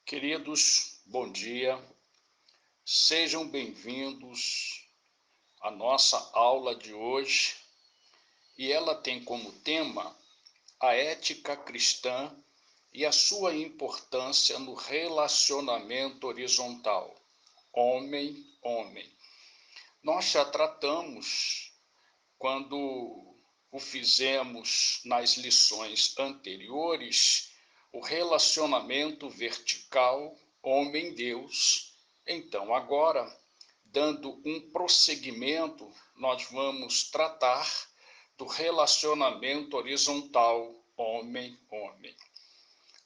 Queridos, bom dia. Sejam bem-vindos à nossa aula de hoje. E ela tem como tema a ética cristã e a sua importância no relacionamento horizontal, homem-homem. Nós já tratamos, quando o fizemos nas lições anteriores, o relacionamento vertical homem-Deus. Então, agora, dando um prosseguimento, nós vamos tratar do relacionamento horizontal homem-homem.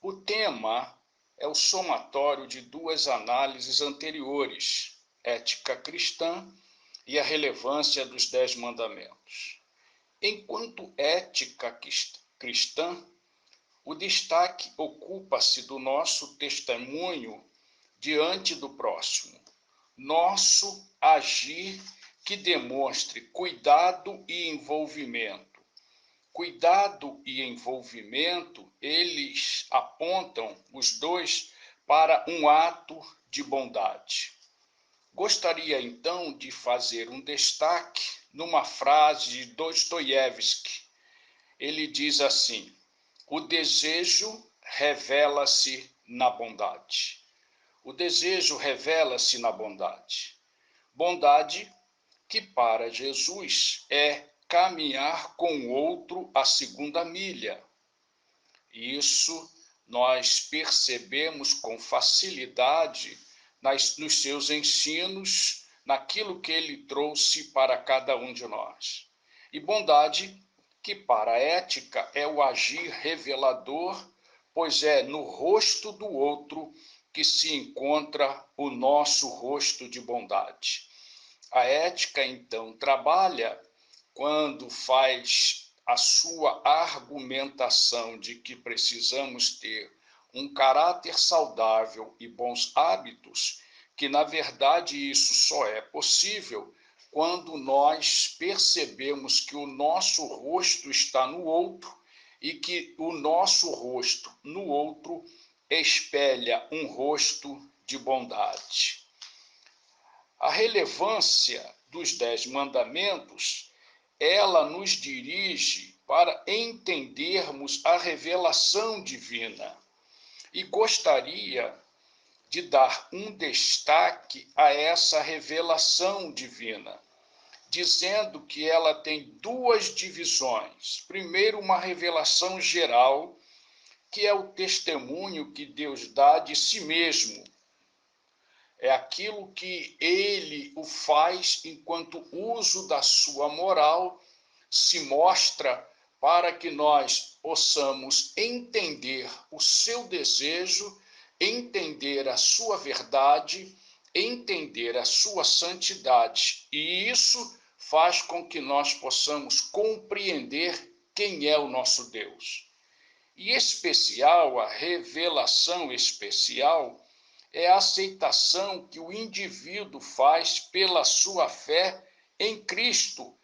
O tema é o somatório de duas análises anteriores, ética cristã e a relevância dos 10 mandamentos. Enquanto ética cristã, o destaque ocupa-se do nosso testemunho diante do próximo, nosso agir que demonstre cuidado e envolvimento. Cuidado e envolvimento, eles apontam, os dois, para um ato de bondade. Gostaria então de fazer um destaque numa frase de Dostoiévski. Ele diz assim: o desejo revela-se na bondade. O desejo revela-se na bondade. Bondade que para Jesus é caminhar com o outro a segunda milha. Isso nós percebemos com facilidade nos seus ensinos, naquilo que ele trouxe para cada um de nós. E bondade que para a ética é o agir revelador, pois é no rosto do outro que se encontra o nosso rosto de bondade. A ética, então, trabalha quando faz a sua argumentação de que precisamos ter um caráter saudável e bons hábitos, que na verdade isso só é possível quando nós percebemos que o nosso rosto está no outro e que o nosso rosto no outro espelha um rosto de bondade. A relevância dos 10 mandamentos, ela nos dirige para entendermos a revelação divina. E gostaria de dar um destaque a essa revelação divina, dizendo que ela tem duas divisões. Primeiro, uma revelação geral, que é o testemunho que Deus dá de si mesmo. É aquilo que ele o faz enquanto uso da sua moral se mostra para que nós possamos entender o seu desejo, entender a sua verdade, entender a sua santidade. E isso faz com que nós possamos compreender quem é o nosso Deus. E especial, a revelação especial, é a aceitação que o indivíduo faz pela sua fé em Cristo,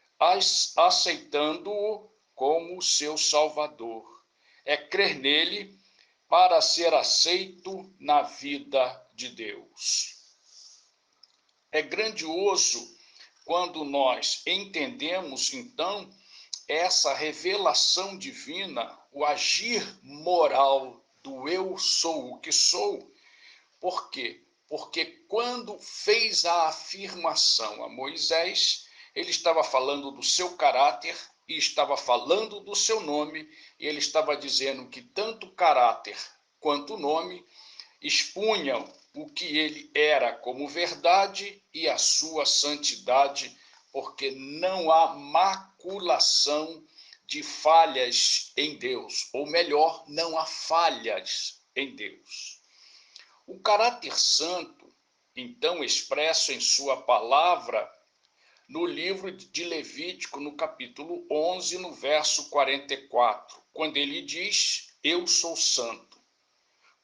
aceitando-o como seu Salvador. É crer nele para ser aceito na vida de Deus. É grandioso quando nós entendemos, então, essa revelação divina, o agir moral do eu sou o que sou. Por quê? Porque quando fez a afirmação a Moisés, ele estava falando do seu caráter e estava falando do seu nome, e ele estava dizendo que tanto o caráter quanto o nome expunham o que ele era como verdade e a sua santidade, porque não há maculação de falhas em Deus, ou melhor, não há falhas em Deus. O caráter santo, então, expresso em sua palavra no livro de Levítico, no capítulo 11, no verso 44, quando ele diz: eu sou santo.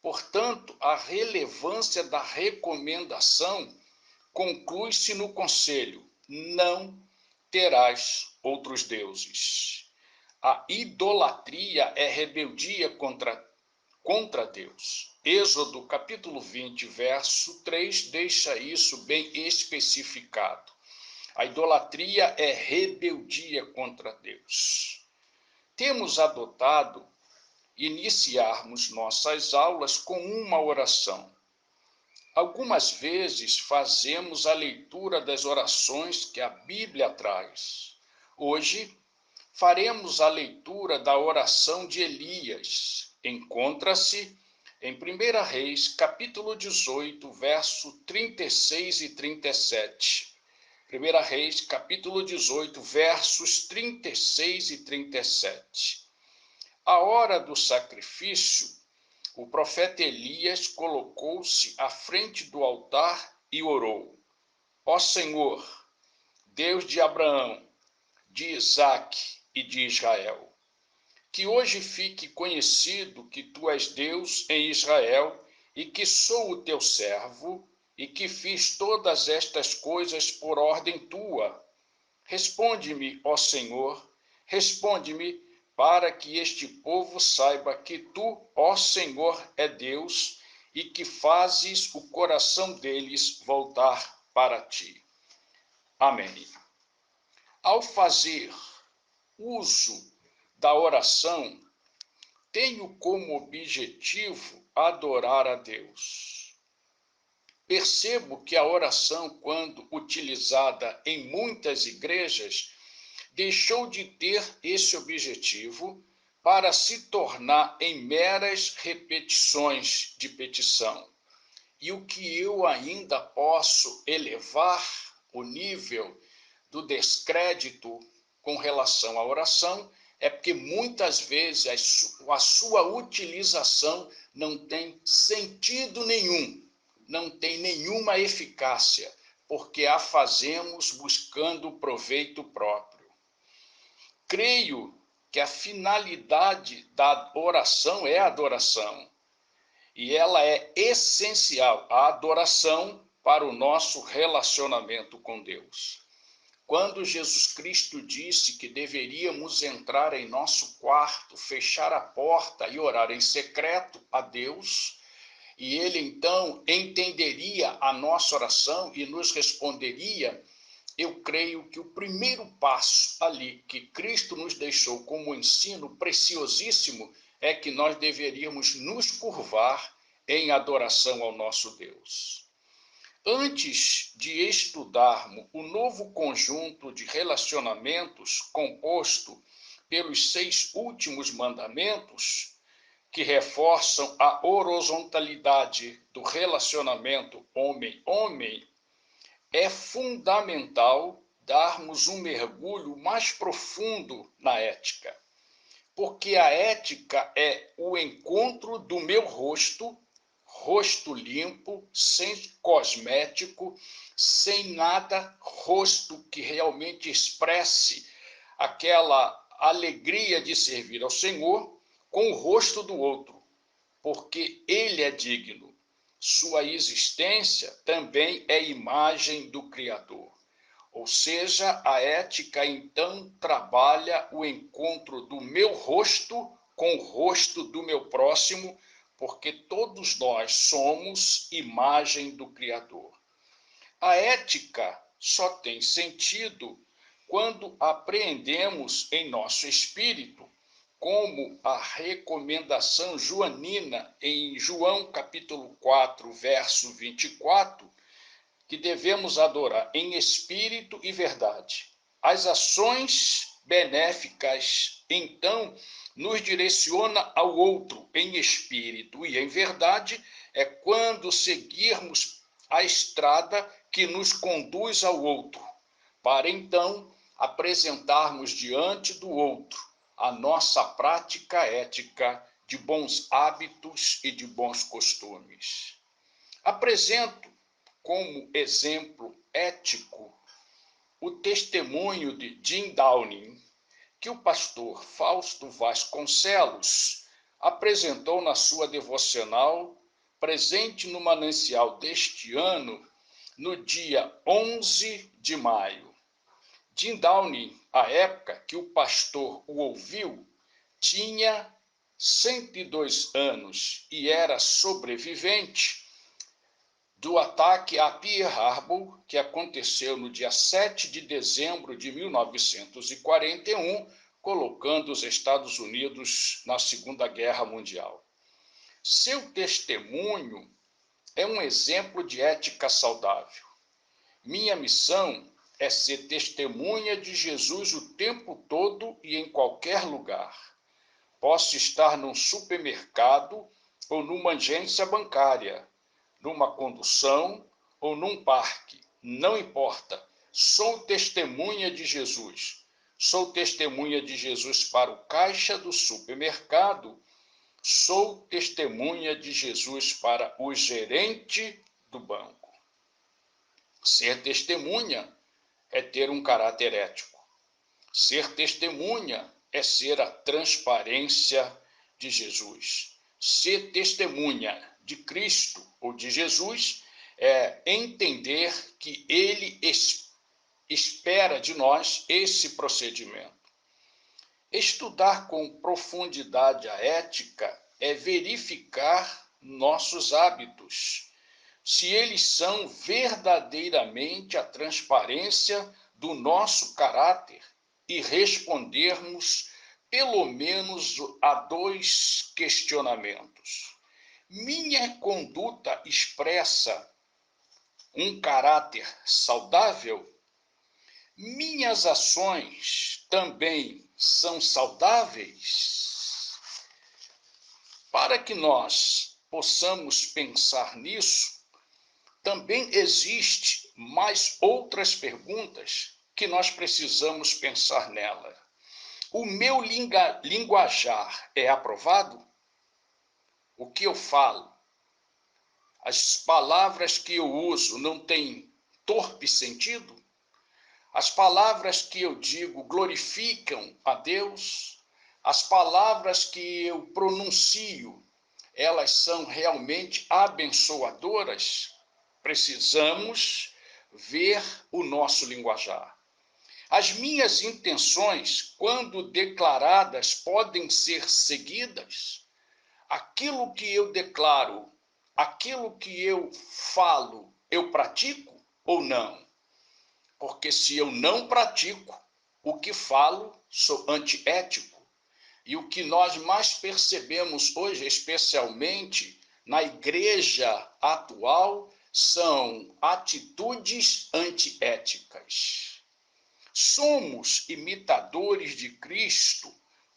Portanto, a relevância da recomendação conclui-se no conselho: não terás outros deuses. A idolatria é rebeldia contra contra Deus. Êxodo capítulo 20, verso 3, deixa isso bem especificado. A idolatria é rebeldia contra Deus. Temos adotado iniciarmos nossas aulas com uma oração. Algumas vezes fazemos a leitura das orações que a Bíblia traz. Hoje, faremos a leitura da oração de Elias. Encontra-se em 1 Reis, capítulo 18, verso 36 e 37. 1 Reis, capítulo 18, versos 36 e 37. A hora do sacrifício, o profeta Elias colocou-se à frente do altar e orou: Ó Senhor, Deus de Abraão, de Isaque e de Israel, que hoje fique conhecido que tu és Deus em Israel e que sou o teu servo e que fiz todas estas coisas por ordem tua. Responde-me, ó Senhor, responde-me, para que este povo saiba que tu, ó Senhor, é Deus e que fazes o coração deles voltar para ti. Amém. Ao fazer uso da oração, tenho como objetivo adorar a Deus. Percebo que a oração, quando utilizada em muitas igrejas, deixou de ter esse objetivo para se tornar em meras repetições de petição. E o que eu ainda posso elevar o nível do descrédito com relação à oração é porque muitas vezes a sua utilização não tem sentido nenhum, não tem nenhuma eficácia, porque a fazemos buscando proveito próprio. Creio que a finalidade da oração é a adoração, e ela é essencial, a adoração, para o nosso relacionamento com Deus. Quando Jesus Cristo disse que deveríamos entrar em nosso quarto, fechar a porta e orar em secreto a Deus, e ele então entenderia a nossa oração e nos responderia, eu creio que o primeiro passo ali que Cristo nos deixou como ensino preciosíssimo é que nós deveríamos nos curvar em adoração ao nosso Deus. Antes de estudarmos o novo conjunto de relacionamentos composto pelos 6 últimos mandamentos, que reforçam a horizontalidade do relacionamento homem-homem, é fundamental darmos um mergulho mais profundo na ética, porque a ética é o encontro do meu rosto limpo, sem cosmético, sem nada, rosto que realmente expresse aquela alegria de servir ao Senhor com o rosto do outro, porque ele é digno. Sua existência também é imagem do Criador. Ou seja, a ética então trabalha o encontro do meu rosto com o rosto do meu próximo, porque todos nós somos imagem do Criador. A ética só tem sentido quando apreendemos em nosso espírito, como a recomendação joanina em João capítulo 4, verso 24, que devemos adorar em espírito e verdade. As ações benéficas, então, nos direciona ao outro em espírito e em verdade, é quando seguirmos a estrada que nos conduz ao outro, para então apresentarmos diante do outro a nossa prática ética de bons hábitos e de bons costumes. Apresento como exemplo ético o testemunho de Jim Downing, que o pastor Fausto Vasconcelos apresentou na sua devocional presente no manancial deste ano, no dia 11 de maio. Jim Downing, à época que o pastor o ouviu, tinha 102 anos e era sobrevivente do ataque a Pearl Harbor, que aconteceu no dia 7 de dezembro de 1941, colocando os Estados Unidos na Segunda Guerra Mundial. Seu testemunho é um exemplo de ética saudável. Minha missão é ser testemunha de Jesus o tempo todo e em qualquer lugar. Posso estar num supermercado ou numa agência bancária, numa condução ou num parque, não importa. Sou testemunha de Jesus. Sou testemunha de Jesus para o caixa do supermercado. Sou testemunha de Jesus para o gerente do banco. Ser testemunha é ter um caráter ético. Ser testemunha é ser a transparência de Jesus. Ser testemunha de Cristo ou de Jesus é entender que ele espera de nós esse procedimento. Estudar com profundidade a ética é verificar nossos hábitos, se eles são verdadeiramente a transparência do nosso caráter e respondermos pelo menos a 2 questionamentos. Minha conduta expressa um caráter saudável? Minhas ações também são saudáveis? Para que nós possamos pensar nisso, também existe mais outras perguntas que nós precisamos pensar nela. O meu linguajar é aprovado? O que eu falo? As palavras que eu uso não têm torpe sentido? As palavras que eu digo glorificam a Deus? As palavras que eu pronuncio, elas são realmente abençoadoras? Precisamos ver o nosso linguajar. As minhas intenções, quando declaradas, podem ser seguidas? Aquilo que eu declaro, aquilo que eu falo, eu pratico ou não? Porque se eu não pratico o que falo, sou antiético. E o que nós mais percebemos hoje, especialmente na igreja atual, são atitudes antiéticas. Somos imitadores de Cristo,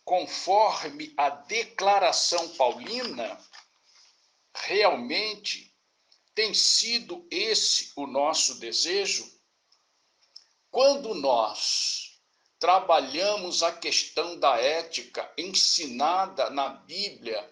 conforme a declaração paulina. Realmente tem sido esse o nosso desejo? Quando nós trabalhamos a questão da ética ensinada na Bíblia,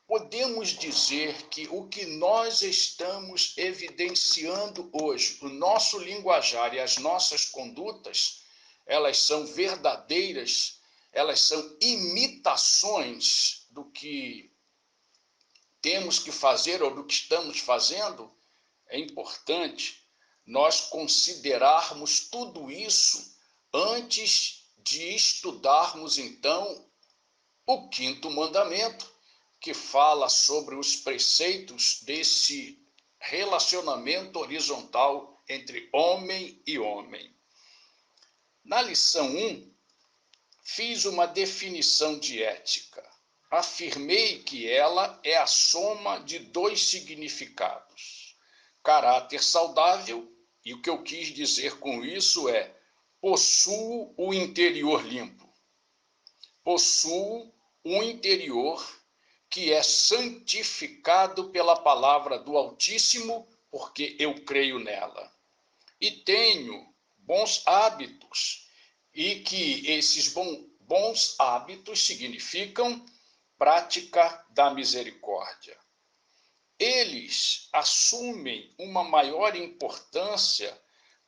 podemos dizer que o que nós estamos evidenciando hoje, o nosso linguajar e as nossas condutas, elas são verdadeiras, elas são imitações do que temos que fazer ou do que estamos fazendo. É importante nós considerarmos tudo isso antes de estudarmos, então, o 5º mandamento, que fala sobre os preceitos desse relacionamento horizontal entre homem e homem. Na lição 1, fiz uma definição de ética. Afirmei que ela é a soma de 2 significados: caráter saudável, e o que eu quis dizer com isso é: possuo o interior limpo. Possuo um interior que é santificado pela palavra do Altíssimo, porque eu creio nela. E tenho bons hábitos, e que esses bons hábitos significam prática da misericórdia. Eles assumem uma maior importância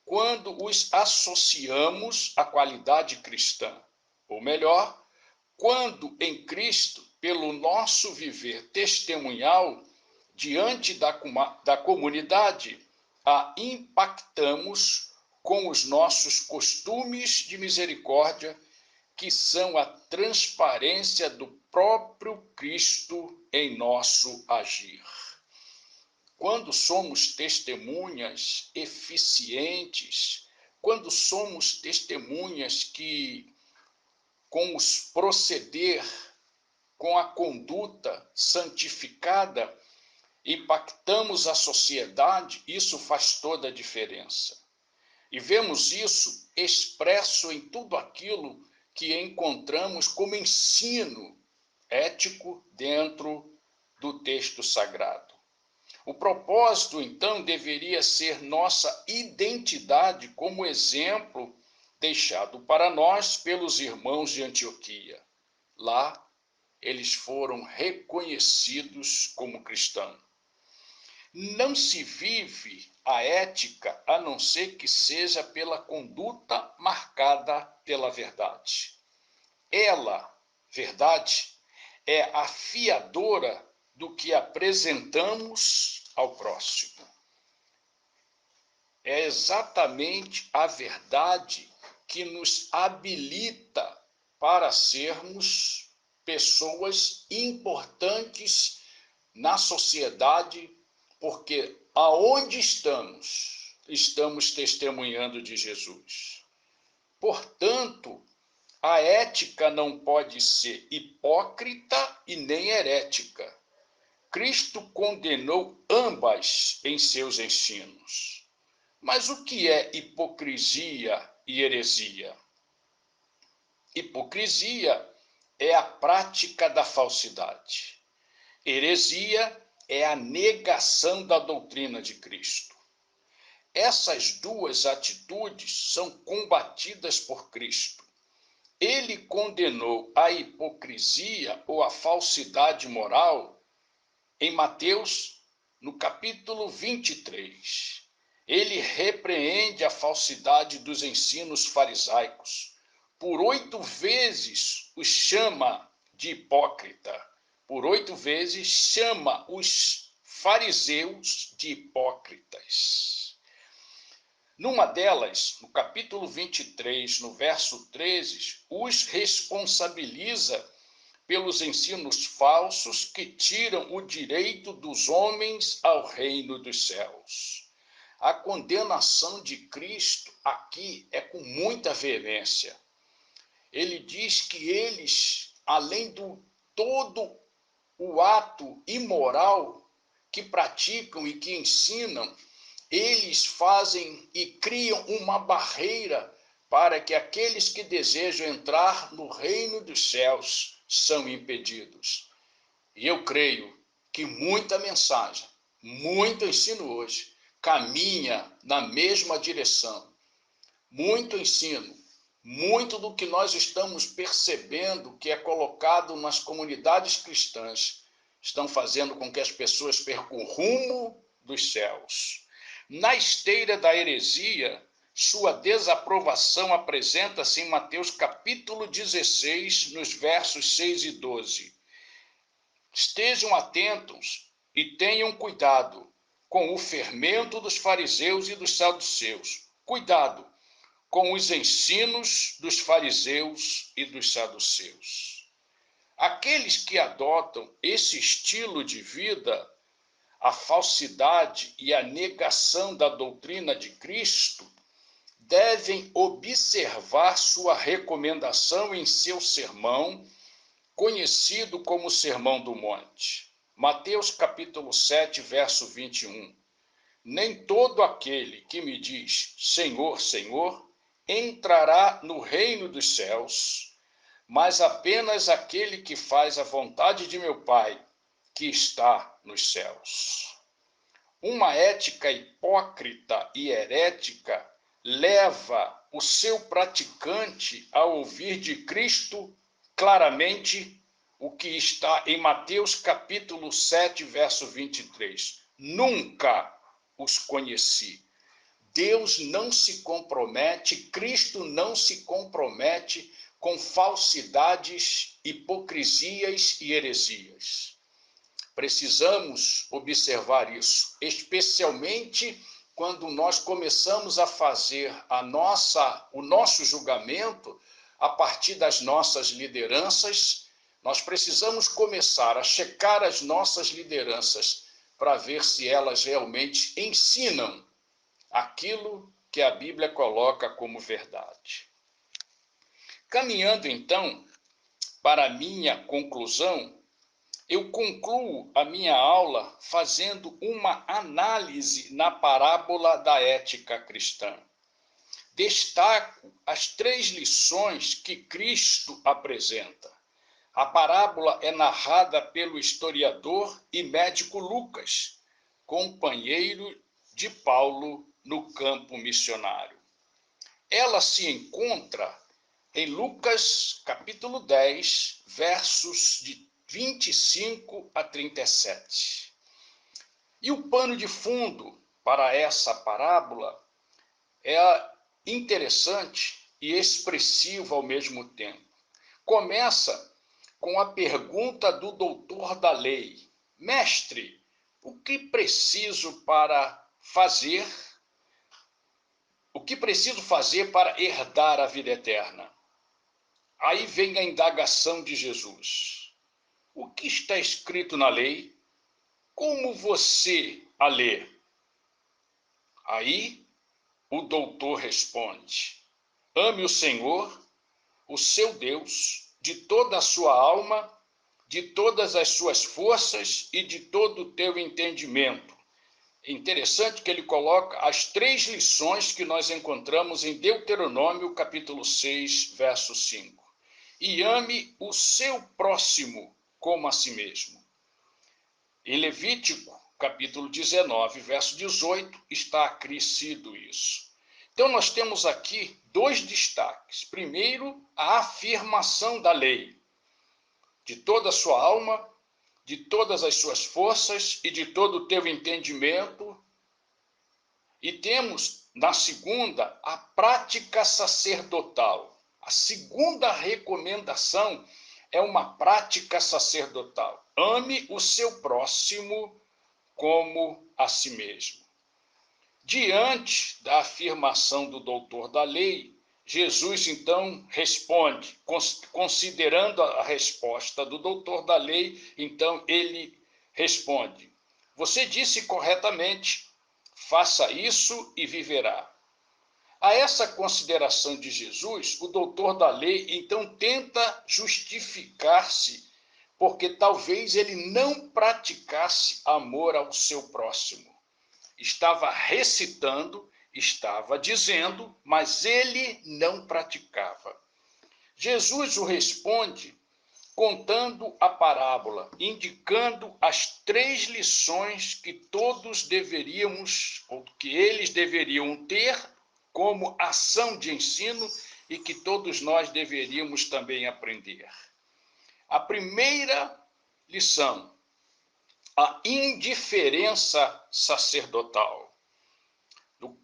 quando os associamos à qualidade cristã, ou melhor, quando em Cristo, pelo nosso viver testemunhal diante da comunidade, a impactamos com os nossos costumes de misericórdia, que são a transparência do próprio Cristo em nosso agir. Quando somos testemunhas eficientes, quando somos testemunhas que, com os proceder, com a conduta santificada, impactamos a sociedade, isso faz toda a diferença. E vemos isso expresso em tudo aquilo que encontramos como ensino ético dentro do texto sagrado. O propósito, então, deveria ser nossa identidade como exemplo deixado para nós pelos irmãos de Antioquia. Lá, eles foram reconhecidos como cristãos. Não se vive a ética a não ser que seja pela conduta marcada pela verdade. Ela, verdade, é a fiadora do que apresentamos ao próximo. É exatamente a verdade que nos habilita para sermos pessoas importantes na sociedade, porque aonde estamos testemunhando de Jesus. Portanto, a ética não pode ser hipócrita e nem herética. Cristo condenou ambas em seus ensinos. Mas o que é hipocrisia e heresia? Hipocrisia é a prática da falsidade. Heresia é a negação da doutrina de Cristo. Essas duas atitudes são combatidas por Cristo. Ele condenou a hipocrisia ou a falsidade moral em Mateus, no capítulo 23. Ele repreende a falsidade dos ensinos farisaicos. Por 8 vezes os chama de hipócrita. Por 8 vezes chama os fariseus de hipócritas. Numa delas, no capítulo 23, no verso 13, os responsabiliza pelos ensinos falsos que tiram o direito dos homens ao reino dos céus. A condenação de Cristo aqui é com muita veemência. Ele diz que eles, além do todo o ato imoral que praticam e que ensinam, eles fazem e criam uma barreira para que aqueles que desejam entrar no reino dos céus são impedidos. E eu creio que muita mensagem, muito ensino hoje, caminha na mesma direção. Muito ensino, muito do que nós estamos percebendo que é colocado nas comunidades cristãs, estão fazendo com que as pessoas percam o rumo dos céus. Na esteira da heresia, sua desaprovação apresenta-se em Mateus capítulo 16, nos versos 6 e 12. Estejam atentos e tenham cuidado com o fermento dos fariseus e dos saduceus. Cuidado com os ensinos dos fariseus e dos saduceus. Aqueles que adotam esse estilo de vida, a falsidade e a negação da doutrina de Cristo, devem observar sua recomendação em seu sermão, conhecido como Sermão do Monte. Mateus capítulo 7, verso 21. Nem todo aquele que me diz, Senhor, Senhor, entrará no reino dos céus, mas apenas aquele que faz a vontade de meu Pai, que está nos céus. Uma ética hipócrita e herética leva o seu praticante a ouvir de Cristo claramente o que está em Mateus capítulo 7, verso 23. Nunca os conheci. Deus não se compromete, Cristo não se compromete com falsidades, hipocrisias e heresias. Precisamos observar isso, especialmente quando nós começamos a fazer o nosso julgamento a partir das nossas lideranças, Nós precisamos começar a checar as nossas lideranças para ver se elas realmente ensinam aquilo que a Bíblia coloca como verdade. Caminhando, então, para a minha conclusão, eu concluo a minha aula fazendo uma análise na parábola da ética cristã. Destaco as 3 lições que Cristo apresenta. A parábola é narrada pelo historiador e médico Lucas, companheiro de Paulo no campo missionário. Ela se encontra em Lucas, capítulo 10, versos de 25 a 37. E o pano de fundo para essa parábola é interessante e expressivo ao mesmo tempo. Começa com a pergunta do doutor da lei: Mestre, o que preciso fazer para herdar a vida eterna? Aí vem a indagação de Jesus. O que está escrito na lei? Como você a lê? Aí o doutor responde: ame o Senhor, o seu Deus, de toda a sua alma, de todas as suas forças e de todo o teu entendimento. É interessante que ele coloca as 3 lições que nós encontramos em Deuteronômio, capítulo 6, verso 5. E ame o seu próximo como a si mesmo. Em Levítico, capítulo 19, verso 18, está acrescido isso. Então, nós temos aqui 2 destaques. Primeiro, a afirmação da lei. De toda a sua alma, de todas as suas forças e de todo o teu entendimento. E temos, na segunda, a prática sacerdotal. A segunda recomendação é uma prática sacerdotal. Ame o seu próximo como a si mesmo. Diante da afirmação do doutor da lei, Jesus então responde, considerando a resposta do doutor da lei, então ele responde: você disse corretamente, faça isso e viverá. A essa consideração de Jesus, o doutor da lei então tenta justificar-se, porque talvez ele não praticasse amor ao seu próximo. Estava recitando, estava dizendo, mas ele não praticava. Jesus o responde contando a parábola, indicando as 3 lições que todos deveríamos, ou que eles deveriam ter como ação de ensino e que todos nós deveríamos também aprender. A primeira lição: a indiferença sacerdotal. No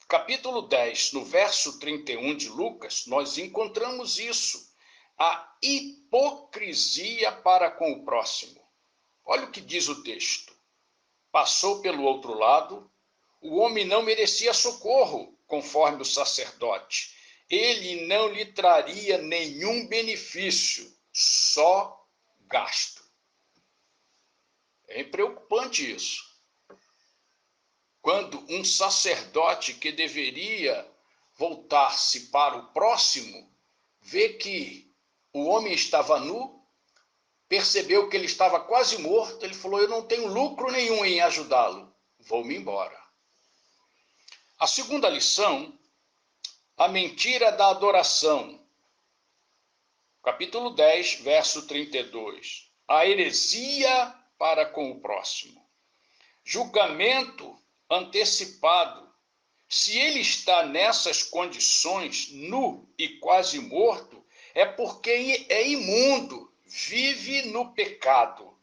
capítulo 10, no verso 31 de Lucas, nós encontramos isso, a hipocrisia para com o próximo. Olha o que diz o texto. Passou pelo outro lado, o homem não merecia socorro, conforme o sacerdote. Ele não lhe traria nenhum benefício, só gasto. É preocupante isso. Quando um sacerdote que deveria voltar-se para o próximo, vê que o homem estava nu, percebeu que ele estava quase morto, ele falou: eu não tenho lucro nenhum em ajudá-lo, vou-me embora. A segunda lição, a mentira da adoração. Capítulo 10, verso 32. A heresia para com o próximo. Julgamento antecipado. Se ele está nessas condições, nu e quase morto, é porque é imundo, vive no pecado.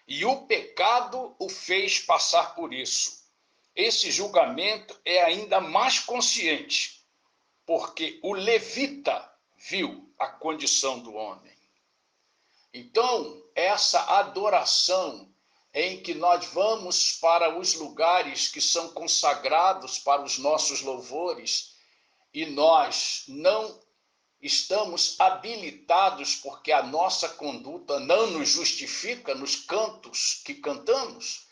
E o pecado o fez passar por isso. Esse julgamento é ainda mais consciente, porque o levita viu a condição do homem. Então, essa adoração em que nós vamos para os lugares que são consagrados para os nossos louvores e nós não estamos habilitados porque a nossa conduta não nos justifica nos cantos que cantamos,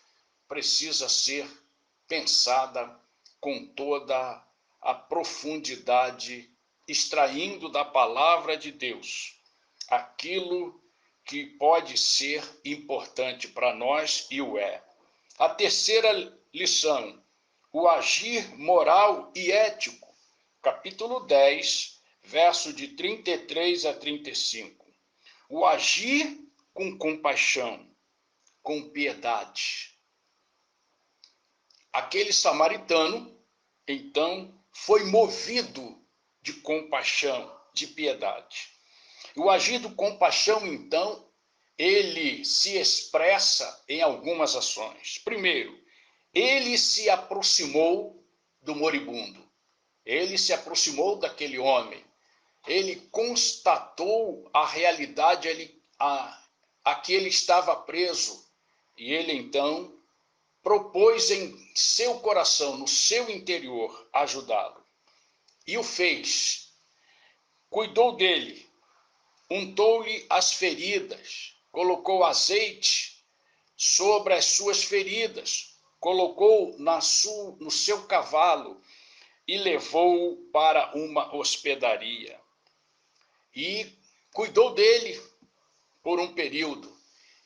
precisa ser pensada com toda a profundidade, extraindo da palavra de Deus aquilo que pode ser importante para nós e o é. A terceira lição, o agir moral e ético, capítulo 10, verso de 33 a 35. O agir com compaixão, com piedade. Aquele samaritano, então, foi movido de compaixão, de piedade. O agir do compaixão, então, ele se expressa em algumas ações. Primeiro, ele se aproximou do moribundo. Ele se aproximou daquele homem. Ele constatou a realidade a que ele estava preso. E ele, então, propôs em seu coração, no seu interior, ajudá-lo. E o fez. Cuidou dele. Untou-lhe as feridas. Colocou azeite sobre as suas feridas. Colocou no seu cavalo e levou-o para uma hospedaria. E cuidou dele por um período.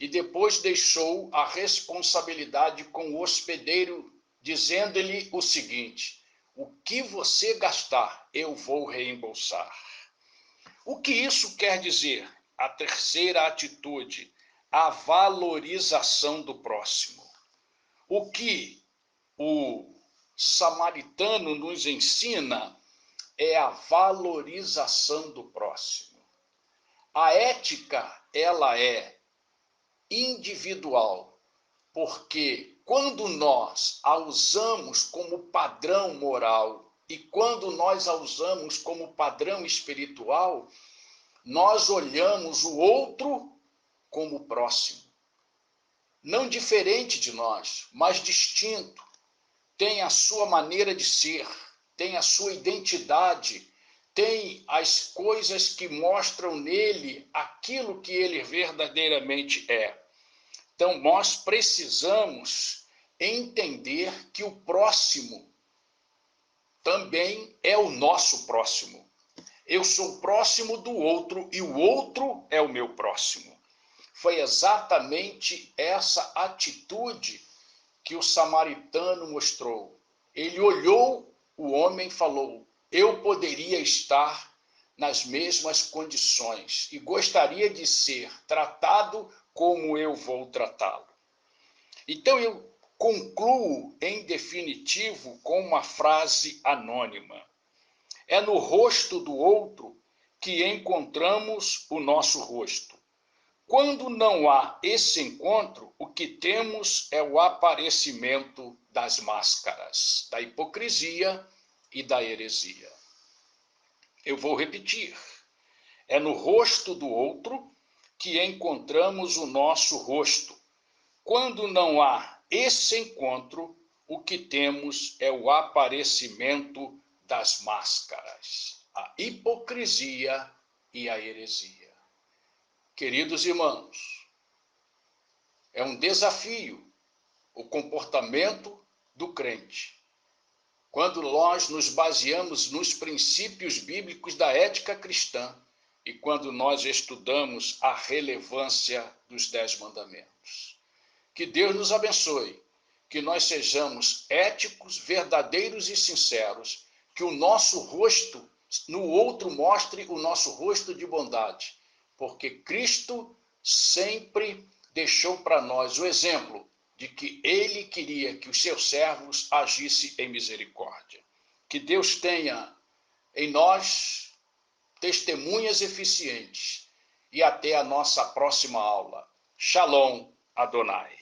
E depois deixou a responsabilidade com o hospedeiro, dizendo-lhe o seguinte: o que você gastar, eu vou reembolsar. O que isso quer dizer? A terceira atitude, a valorização do próximo. O que o samaritano nos ensina é a valorização do próximo. A ética, ela é individual, porque quando nós a usamos como padrão moral e quando nós a usamos como padrão espiritual, nós olhamos o outro como próximo. Não diferente de nós, mas distinto. Tem a sua maneira de ser, tem a sua identidade, tem as coisas que mostram nele aquilo que ele verdadeiramente é. Então, nós precisamos entender que o próximo também é o nosso próximo. Eu sou próximo do outro e o outro é o meu próximo. Foi exatamente essa atitude que o samaritano mostrou. Ele olhou o homem e falou: eu poderia estar nas mesmas condições e gostaria de ser tratado como eu vou tratá-lo. Então eu concluo em definitivo com uma frase anônima. É no rosto do outro que encontramos o nosso rosto. Quando não há esse encontro, o que temos é o aparecimento das máscaras, da hipocrisia e da heresia. Eu vou repetir. É no rosto do outro que encontramos o nosso rosto. Quando não há esse encontro, o que temos é o aparecimento das máscaras, a hipocrisia e a heresia. Queridos irmãos, é um desafio o comportamento do crente. Quando nós nos baseamos nos princípios bíblicos da ética cristã e quando nós estudamos a relevância dos 10 mandamentos. Que Deus nos abençoe, que nós sejamos éticos, verdadeiros e sinceros, que o nosso rosto no outro mostre o nosso rosto de bondade, porque Cristo sempre deixou para nós o exemplo de que ele queria que os seus servos agissem em misericórdia. Que Deus tenha em nós testemunhas eficientes e até a nossa próxima aula. Shalom Adonai.